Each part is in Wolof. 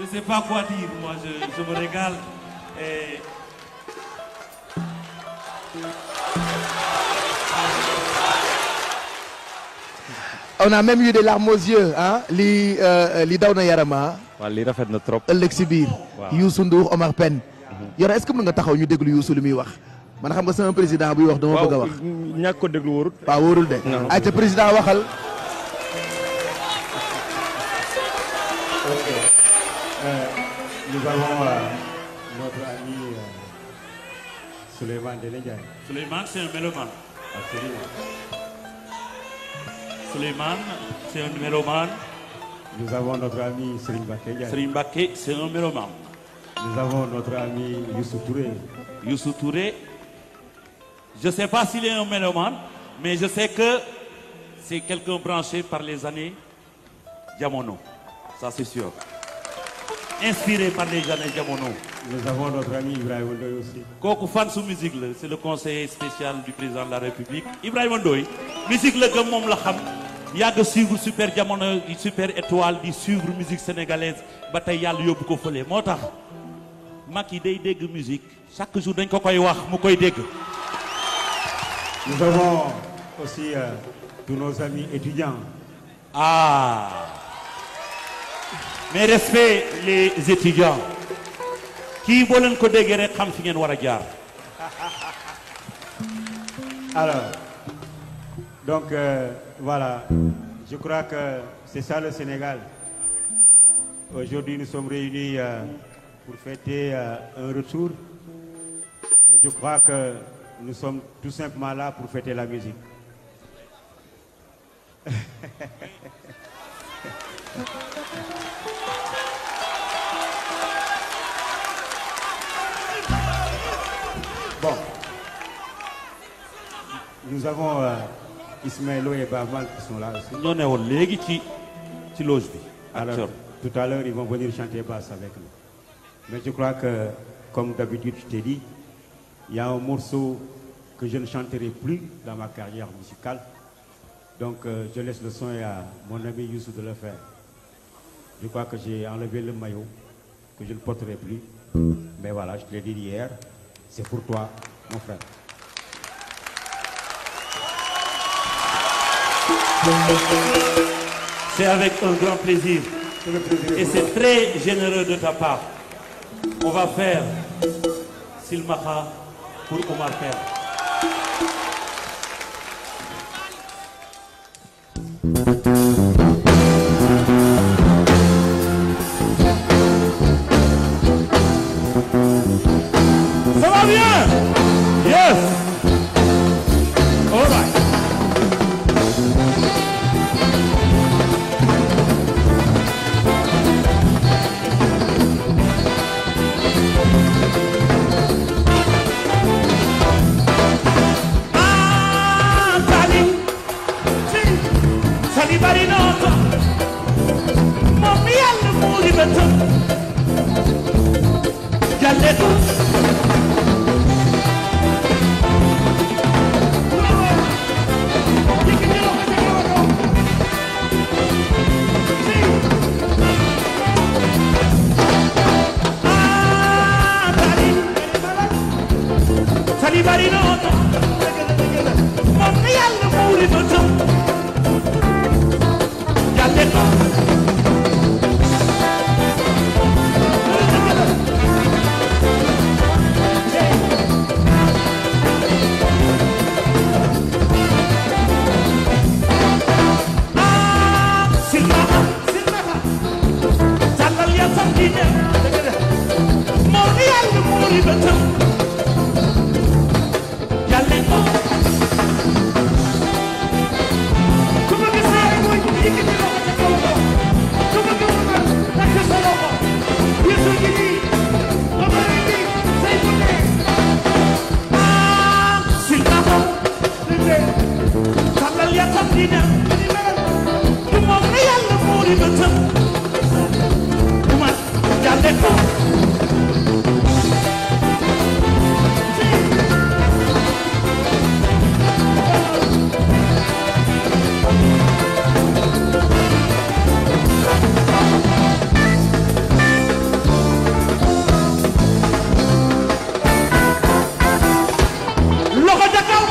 Je sais pas quoi dire, moi je me régale. Et... On a même eu des larmes aux yeux ah li daw na yarama. waaw lii rafet na trop. ëllëg si biir. waaw Youssou Ndour Omar Pène. Yoro est-ce que mën nga taxaw ñu déglu Youssou li muy wax. man xam nga sama président buy wax dama bëgg a wax. ñàkk ko déglu wóorul. waaw wóorul de. ay te président waxal. Nous avons notre ami Souleymane Delendiaye. Souleymane, c'est un mélomane. Absolument. Souleymane, c'est un mélomane. Nous avons notre ami Serigne Mbacké Ndiaye. Serigne Mbacké, c'est un mélomane. Nous avons notre ami Youssou Touré. Youssou Touré, je ne sais pas s'il est un mélomane, mais je sais que c'est quelqu'un branché par les années Diamono. Ça, c'est sûr. Inspiré par les années Diamono. Nous avons notre ami Ibrahima Ndoye aussi. Kooku fan su musique la, c'est le conseiller spécial du président de la République. Ibrahima Ndoye, musique la gëm moom la xam. Yàgg suivre super jamono super étoile di suivre musique sénégalaise ba tey yàlla yóbbu ko fële moo tax Macky day dégg musique chaque jour dañ ko koy wax mu koy dégg. Nous avons aussi tous nos amis étudiants. Ah, mais respect les étudiants kii boo leen ko déggee rek xam fi ngeen war a jaar. Alors, donc voilà, je crois que c'est ça le Sénégal. Aujourd'hui, nous sommes réunis pour fêter un retour, mais je crois que nous sommes tout simplement là pour fêter la musique. Bon, nous avons Ismaëlo et Bamal qui sont là aussi. ñoo ne woon léegi ci loge bi. Alors, tout à l'heure, ils vont venir chanter basse avec nous. Mais je crois que, comme d'habitude, je t'ai dit, il y a un morceau que je ne chanterai plus dans ma carrière musicale. Donc, je laisse le son à mon ami Youssou de le faire. Je crois que j'ai enlevé le maillot, que je ne porterai plus. Mais voilà, je te l'ai dit hier, c'est pour toi, mon frère. C'est avec un grand plaisir. Et c'est très généreux de ta part. On va faire Silmaxa pour Omar Pène. Ça va bien? Yes. All right. Sali bari noto moom mi Yàlla muuri bëtam jalle ko Sali bari noto moom mi Yàlla muuri bëtam jalle ko Silmaxa tàllal ya sam diine moom mi Yàlla muuri bëtam jalle ko ku bëgg saare mooy yëkkati loxo ca kaw ko ku bëgg Omar takk sa loxo Youssou gi nii Omar gi nii say bu ne Silmaxa tàllal ya sam diine moom mi Yàlla muuri bëtam Omar jalle ko loxo ca kaw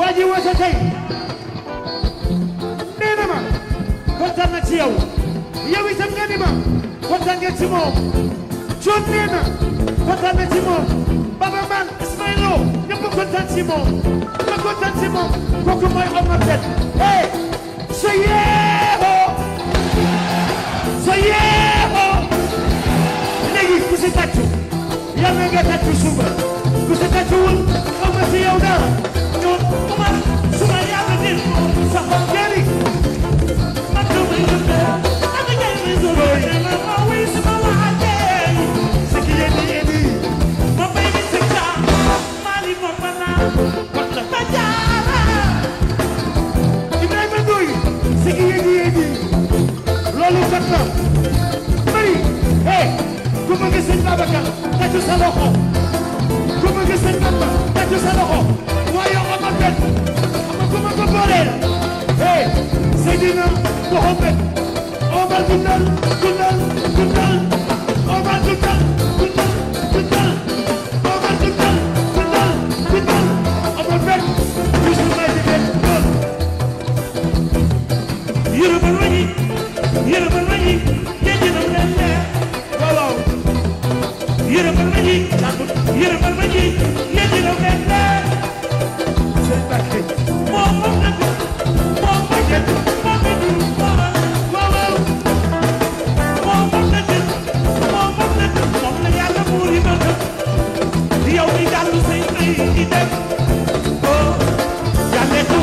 waa ji woote tey nee na ma kontaan na ci yow yow itam nga ni ma kontaan nga ci moom John nee na kontaan na ci moom Baba Man Ismaïlo ñëpp kontaan ci moom ma kontaan ci moom kooku mooy Omar Pène hey so yeexoo léegi ku si tàccu yàlla nga tàccu suba ku si tàccuwul xaw ma ci yow dara ñoom Omar suma yàlla nit sa xol jëri ma dama yëmbe ama ngay may zoroy ma wéy sama waajee sa ki yéeni ma bay mi si ca mali ma mana wat la ba jaara Ibrahima Ndoye sa ki yéeni loolu jot na bari hey ku ma gis sëñ Babacar tàccu sa loxo ku ma gis sëñ Bamba tàccu sa loxo waaye Omar Pène ama ku ma ko booleel hey Seydina Mohamed Omar dundal Omar dundal Omar dundal Omar Pène toujours may dégg lool yërëmal ma ñi yërëmal ma ñi yéen a leen leer waaw waaw yërëmal ma ñi yërëmal ma ñi yéen a leen leer seen bàkke moom moom nag moom mooy jël moom mi dul waaw waaw moom moom nag moom la yàlla muur yi bëgg di yow di jàllu say ay di dem oh jàllee ko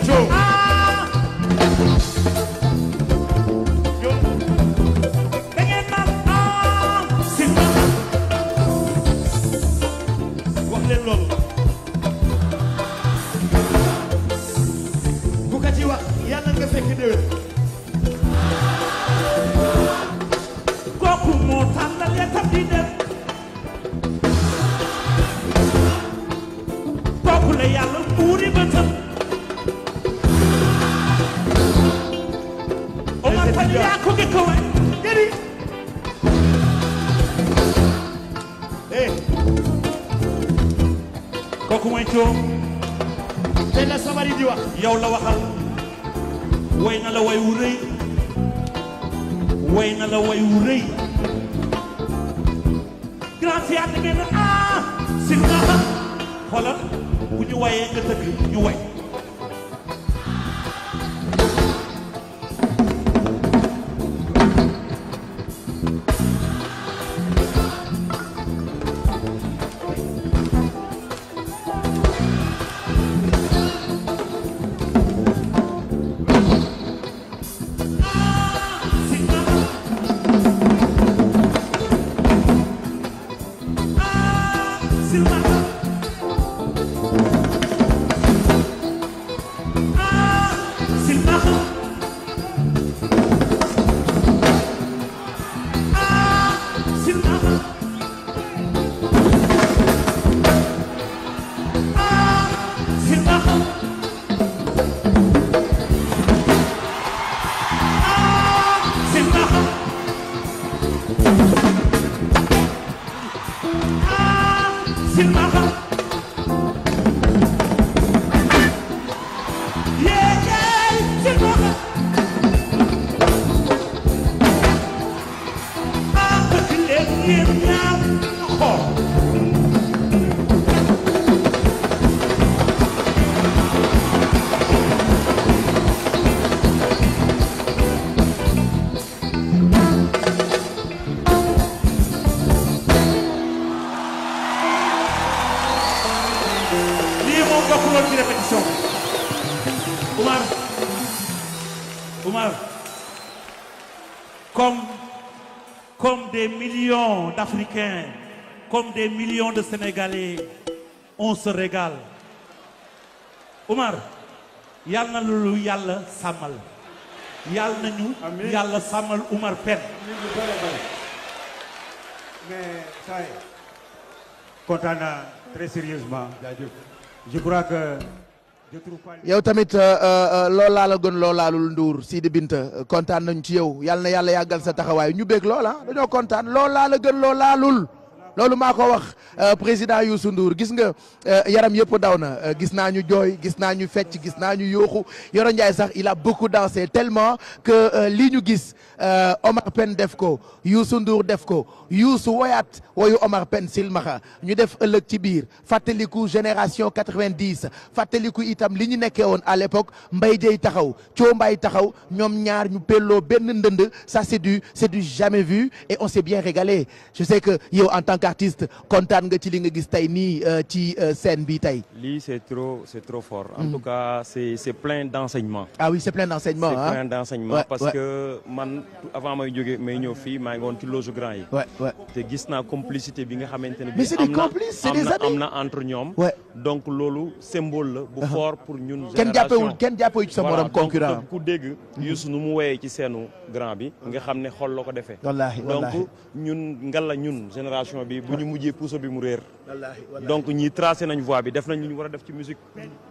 Joe. Joe. Dangeen naan Simba. Wax leen loolu. Ku ka ci wax yàlla nga fekk déwén. Kooku moo tànnal yatam di dem. Kooku la yàlla muuri bëtam. yaa ko ngi ko way jëri eh kooku mooy coom te la sabari di wax yow la waxal way na la way wu rëy way na la way wu rëy grand théâtre ngeen na si naa xoolal bu ñu wayee nga tëgg ñu way Comme des millions d'Africains, comme des millions de Sénégalais, on se régale. Omar, yal na lu yàlla sàmmal yal nañu yàlla sàmmal Omar Pène. mais saa yi kontaan naa très sérieusement je crois que je trouve pas. yow tamit loolu laa la gën loo laalul Ndour Sidi Binta kontaan nañ ci yow yal na yàlla yàggal sa taxawaay ñu bég loola dañoo kontaan loolu laa la gën loo laalul loolu maa ko wax président Youssou Ndour gis nga yaram yëpp daw na gis naa ñu jooy gis naa ñu fecc gis naa ñu yooxu Yoro Ndiaye sax il a beaucoup dansé tellement que lii ñu gis Omar Pène def ko Youssou Ndour def ko Youssou woyaat woyu Omar Pène silmaxa ñu def ëllëg ci biir fàttaliku génération 90 fàttaliku itam li ñu nekkee woon à l'époque Mbaye Dieye taxaw Thio Mbaye taxaw ñoom ñaar ñu pelloo benn ndënd ça c'est du jamais vu et on s'est bien régalé je sais que yow en tant qu'artiste kontaan nga ci li nga gis tey nii ci scène bi tey. lii c'est trop fort. En tout cas c'est plein d'enseignements. Ah oui c'est plein d'enseignements c'est plein d'enseignements parce que man avant may jóge may ñëw fii maa ngi woon ci loge grand yi. te gis naa complicité bi nga xamante ne mais c'est des complices c'est des amis am na entre ñoom. donc loolu symbole la bu fort pour ñun. génération kenn jàppewul ci sa morom concurrent. donc ku dégg Youssou nu mu woyee ci seenu grand bi nga xam ne xol la ko defee. wallaahi donc ñun ngalla ñun génération bi bu ñu mujjee puso bi mu réer. donc ñi tracé nañ voie bi def nañ lu ñu war a def ci musique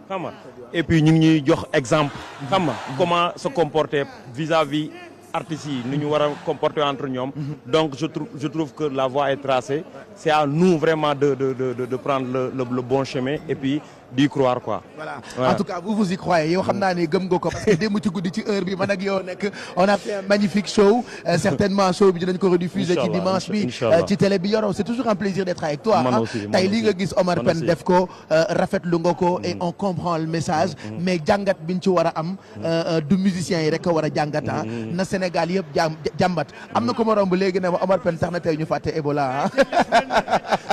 xam nga et puis ñu ngi ñuy jox exemple xam nga comment se comporter vis-à-vis artistes yi nu ñu war a comporter entre ñoom. Donc je trouve que la voie est tracée. C'est à nous vraiment de prendre le bon chemin et puis d'y croire quoi. Voilà. En tout cas vous y croyez yow xam naa ne gëm nga ko parce que démb ci guddi ci heure bi man ak yow nekk on a fait un magnifique show certainement show bi dinañ ko rediffuser ci dimanche bi ci télé bi Yoro c'est toujours un plaisir d'être avec toi tey li nga gis Omar Pène def ko rafetlu nga ko et on comprend le message mais jàngat biñ ci war a am du musiciens yi rek a war a jàngat na Sénégal yëpp jàmbat am na ko ma romb léegi ne ma Omar Pène tax na tey ñu fàtte Ebola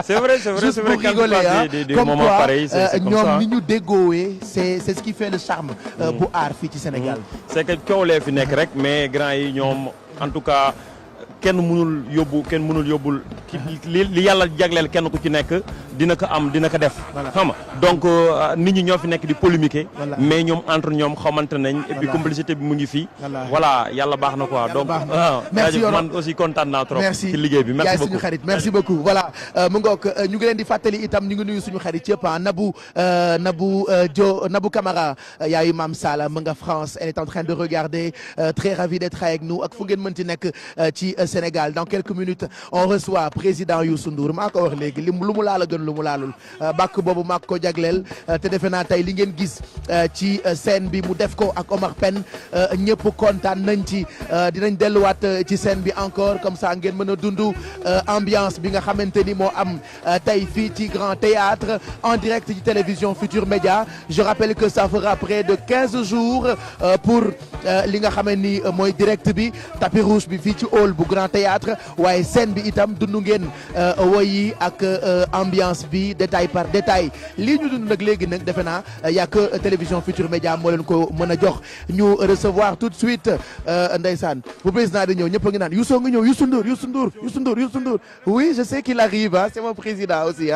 c'est vrai quand tu parles des moments pareils c'est comme ça ni ñu déggoowee c'est ce qui fait le charme bu aar fii ci Sénégal c'est que coow lee fi nekk rek mais grand yi ñoom en tout cas kenn mënul yóbbul li yàlla jagleel kenn ku ci nekk dina ko am dina ko def xam nga donc nit ñi ñoo fi nekk di polémiquer mais ñoom entre ñoom xamante nañ et puis complicité bi mu ngi fii voilà yàlla baax na quoi donc merci man aussi kontaan naa trop ci liggéey bi merci beaucoup suñu xarit merci beaucoup voilà mu ngoog ñu ngi leen di fàttali itam ñu ngi nuyu suñu xarit yëpp Nabou Camara yaayu Mame Sala mu nga France elle est en train de regarder très ravie d'être avec nous ak fu ngeen mënti nekk ci Sénégal dans quelques minutes on reçoit président Youssou Ndour maa ko wax léegi lu mu laal a gën lu mu laalul bàkk boobu maa ko jagleel te defe naa tey li ngeen gis ci scène bi mu def ko ak Omar Pène ñëpp kontaan nañ ci dinañ delluwaat ci scène bi encore comme ça ngeen mën a dund ambiance bi nga xamante ni moo am tey fii ci Grand Théâtre en direct ci télévision Futur Média je rappelle que ça fera près de 15 jours pour li nga xam ni mooy direct bi tapis rouge bi fii ci hall bu Grand Théâtre waaye scène bi itam dund ngeen woyi ak ambiance bi détail par détail lii ñu dund nag léegi nag defe naa y'a que télévision Futur Média moo leen ko mën a jox ñu recevoir tout de suite ndeysaan bu président di ñëw ñëpp a ngi naan Youssou nga ñëw Youssou Ndour oui je sais qu'il arrive c'est mon président aussi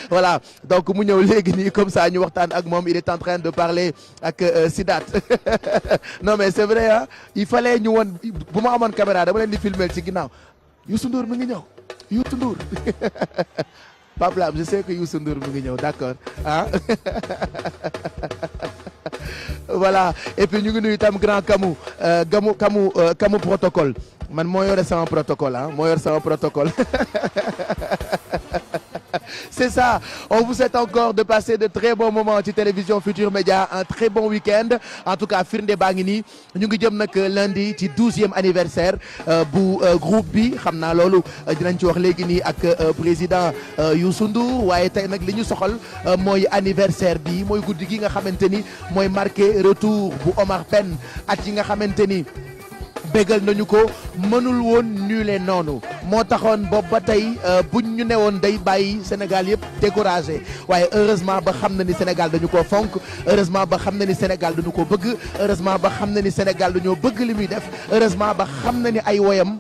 voilà donc mu ñëw léegi nii comme ça ñu waxtaan ak moom il est en train de parler ak Sidat non mais c'est vrai il fallait ñu woon bu ma amoon caméra dama leen di filmer ci ginnaaw Youssou Ndour mu ngi ñëw Youssou Ndour Pape Lam je sais que Youssou Ndour mu ngi ñëw d'accord voilà et puis ñu ngi nuyu itam grand Kamou protocole man moo yore sama protocole moo yor sama protocole c'est ça on vous souhaite encore de passer de très bons moments ci télévision Futur Média un très bon week-end en tout cas firnde baa ngi nii ñu ngi jëm nag lundi ci 12e anniversaire bu groupe bi xam naa loolu dinañ ci wax léegi nii ak président Youssou Ndour waaye tey nag li ñu soxal mooy anniversaire bi mooy guddi gi nga xamante ni mooy marqué retour bu Omar Pène at yi nga xamante ni bégal nañu ko mënul woon nule noonu moo taxoon boobu ba tey buñ ñu newoon day bàyyi Sénégal yëpp découragé waaye heureusement ba xam na ni Sénégal dañu ko fonk heureusement ba xam na ni Sénégal dañu ko bëgg heureusement ba xam na ni Sénégal dañoo bëgg li muy def heureusement ba xam na ni ay woyam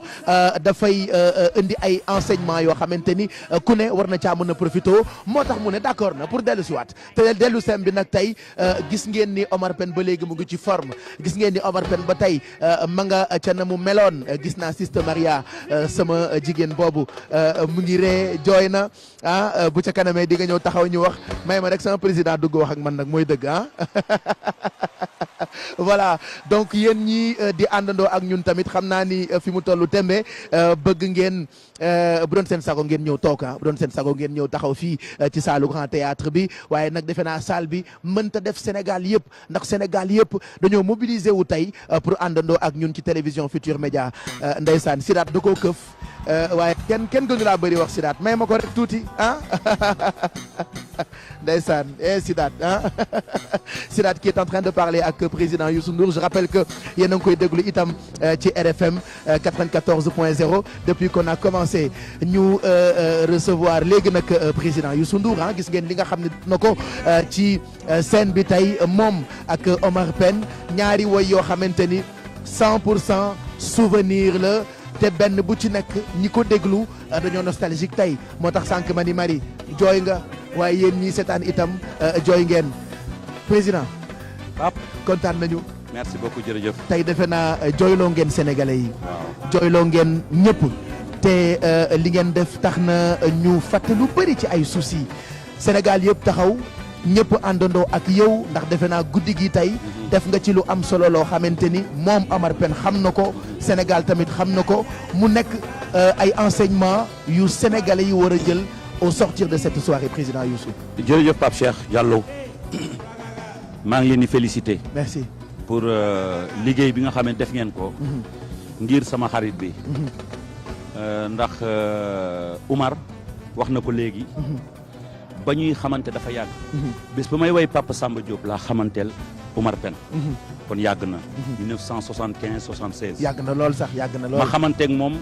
dafay indi ay enseignement yoo xamante ni ku ne war na caa mën a profité moo tax mu ne d'accord na pour dellu si waat te dellu sem bi nag tey gis ngeen ni Omar Pène ba léegi mu ngi ci forme gis ngeen ni Omar Pène ba tey ma nga ca na mu meloon gis naa Sista Maria sama jigéen boobu mu ngi ree jooy na bu ca kanamee di nga ñëw taxaw ñu wax may ma rek sama président dugg wax ak man nag mooy dëgg voilà donc yéen ñi di àndandoo ak ñun tamit xam naa ni fi mu tollu tembe bëgg ngeen bu doon seen sago ngeen ñëw toog bu doon seen sago ngeen ñëw taxaw fii ci saalu Grand Théâtre bi waaye nag defe naa salle bi mënta def Sénégal yëpp ndax Sénégal yëpp dañoo mobiliser wu tey pour àndandoo ak ñun ci télévision Futur Média ndeysaan Sidaat da koo këf waaye kenn gënu laa bëri wax Sidaat may ma ko rek tuuti ndeysaan Sidaat Sidaat qui est en train de parler ak président Youssou Ndour je rappelle que yéen a ngi koy déglu itam ci RFM 94.0 depuis qu'on a commencé ñu recevoir léegi nag président Youssou Ndour gis ngeen li nga xam ne na ko ci scène bi tey moom ak Omar Pène ñaari woy yoo xamante ni 100% souvenir la te benn bu ci nekk ñi ko déglu dañoo nostalgique tey moo tax sànq ma ni Marie jooy nga waaye yéen ñii seetaan itam jooy ngeen président Pape kontaan nañu. merci beaucoup jërëjëf. tey defe naa jooyloo ngeen sénégalais yi. waaw jooyloo ngeen ñëpp. te li ngeen def tax na ñu fàtte lu bëri ci ay soucis Sénégal yëpp taxaw ñëpp àndandoo ak yow ndax defe naa guddi gi tey. def nga ci lu am solo loo xamante ni moom Omar Pène xam na ko Sénégal tamit xam na ko mu nekk ay enseignements yu sénégalais yi war a jël au sortir de cette soirée président Youssou. jërëjëf Pape Cheikh Diallo maa ngi leen di féliciter. merci pour liggéey bi nga xam ne def ngeen ko. ngir sama xarit bi. ndax Oumar wax na ko léegi. ba ñuy xamante dafa yàgg. bés ba may woy Papa Samba Diop laa xamanteel Oumar Pène. kon yàgg na. 1975 76. yàgg na lool sax yàgg na lool. ma xamanteeg moom.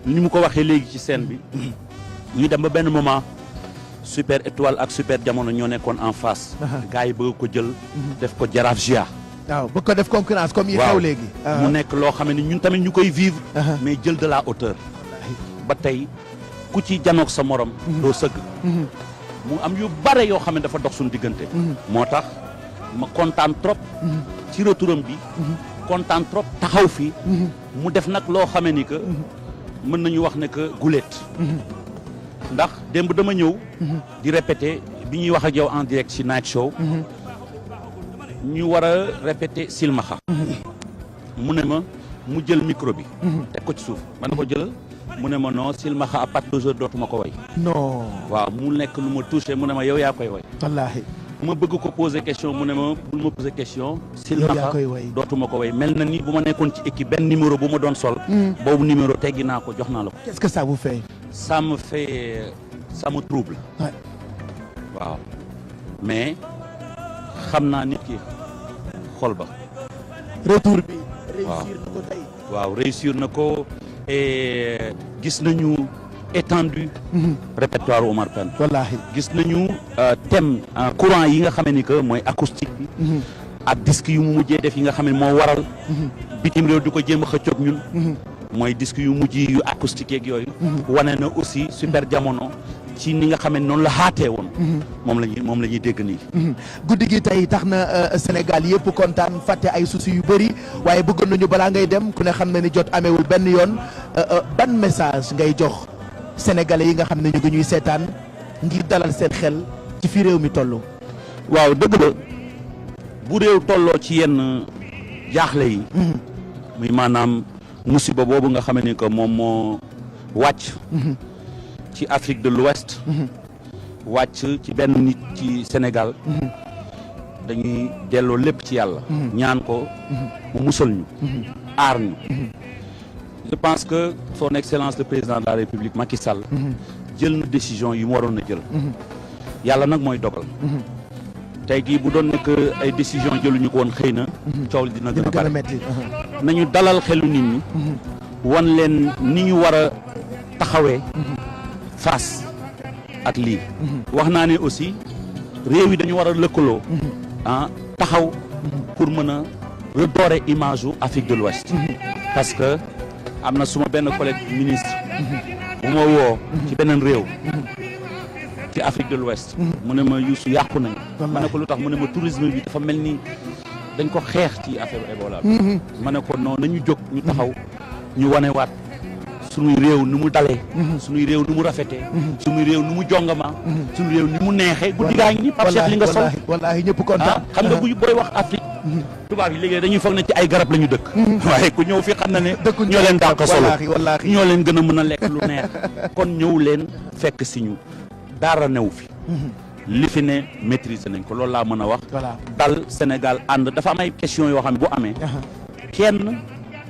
ni mu ko waxee léegi ci scène bi. ñu dem ba benn moment. Super Étoile ak Super Jamono ñoo nekkoon en face. gars yi bëgg ko jël. def ko Jaraaf Gia. waaw bëgg ko def concurrence comme yi xew léegi. mu nekk loo xam ne ñun tamit ñu koy vivre. mais jël de la hauteur. ba tey ku ci janoog sa morom. doo sëgg. mu am yu bare yoo xam ne dafa dox suñu diggante. moo tax ma kontaan trop. ci retouram bi. kontaan trop taxaw fi. mu def nag loo xamee ni que. mën nañu wax ne que guléet. ndax démb dama ñëw. di répéter bi ñuy wax ak yow en direct ci Night Show. ñu war a répéter Silmaxa. mu ne ma mu jël micro bi. teg ko ci suuf ma ne ko jël. mu ne ma non Silmaxa à partir de dootuma ko way. non. waaw mu nekk lu ma touché mu ne ma yow yaa koy way. wallaahi. ma bëgg ko poser question mu ne ma bul ma poser question. yow yaa Silmaxa koy way. dootuma ko way mel na ni bu ma nekkoon ci équipe benn numéro bu ma doon sol. boobu numéro teggi naa ko jox naa la ko. qu'est-ce que ça vous fait. ça me fait ça me trouble. Ouais. waaw mais xam naa nit ki xol ba. retour bi. waaw réussir na ko tey. waaw réussir na ko et gis nañu étendu. répertoire Omar Pène. wallaahi. gis nañu thème courant yi nga xamee ni que mooy acoustique bi. ak disque yu mu mujjee def yi nga xam ne moo waral. bitim réew di ko jéem a xëccoog ñun. mooy disque yu mujj yu acoustique yeeg yooyu. wane na aussi Super Jamono ci ni nga xam ne noonu la xaatee woon. moom la ñuy dégg nii. guddi gi tey tax na Sénégal yëpp kontaan fàtte ay soucis yu bëri waaye bëggoon nañu balaa ngay dem ku ne xam na ni jot amewul benn yoon ban message ngay jox sénégalais yi nga xam ne ñu ngi ñuy seetaan ngir dalal seen xel ci fi réew mi toll. waaw dëgg la bu réew tolloo ci yenn jaaxle yi. muy maanaam musiba boobu nga xam ne que moom moo wàcc. ci Afrique de l'Ouest. wàcc ci benn nit ci Sénégal. dañuy delloo lépp ci yàlla. ñaan ko mu musal ñu. aar ñu. je pense que son excellence le président de la République Macky Sall. jël na décision yi mu waroon a jël. yàlla nag mooy dogal. tey jii bu doon nekk ay décision jëluñu ko woon xëy na. coow li dina gën a bari metti. nañu dalal xelu nit ñi. wan leen ni ñu war a taxawee. face ak lii. wax naa ne aussi réew yi dañu war a lëkkaloo. taxaw pour mën a redorer image u Afrique de l'Ouest. parce que am na suma benn collègue ministre. bu ma woo ci beneen réew. ci Afrique de l'Ouest. mu ne ma Youssou yàqu nañu. ma ne ko lu tax mu ne ma tourisme bi dafa mel ni dañ ko xeex ci affaire Ebola bi. ma ne ko non nañu jóg ñu taxaw ñu wanewaat suñuy réew ni mu dalee suñuy réew ni mu rafetee suñuy réew ni mu jongama suñu réew ni mu neexee guddi gaa ngi ni Pape Cheikh li nga sol wallaahi ñëpp kontaan xam nga booy wax Afrique tubaab yi léegi dañuy foog ne ci ay garab la ñu dëkk waaye ku ñëw fi xam na ne ñoo leen dàq solo ñoo leen gën a mën a lekk lu neex kon ñëw leen fekk si ñu dara new fi li fi ne maîtriser nañ ko loolu laa mën a wax dal Sénégal ànd dafa am ay question yoo xam ne bu amee kenn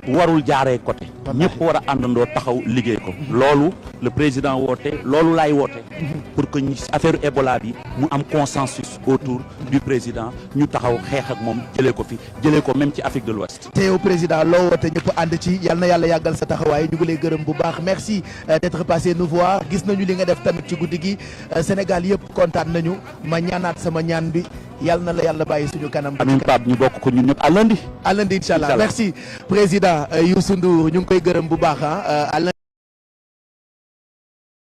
warul jaaree côté ñëpp war a àndandoo taxaw liggéey ko loolu le président woote loolu laay woote pour que ñu affaire Ebola bi mu am consensus autour du président ñu taxaw xeex ak moom jëlee ko fi jëlee ko même ci Afrique de l'Ouest te yow président loo woote ñëpp ànd ci yal na yàlla yàggal sa taxawaay ñu ngi lay gërëm bu baax merci d'être passé nous voir gis nañu li nga def tamit ci guddi gi Sénégal yëpp kontaan nañu ma ñaanaat sama ñaan bi yal na la yàlla bàyyi suñu kanam. amiin Pape ñu bokk ko ñun ñëpp à lundi. à lundi incha allah merci président Youssou Ndour ñu ngi koy gërëm bu baax ah.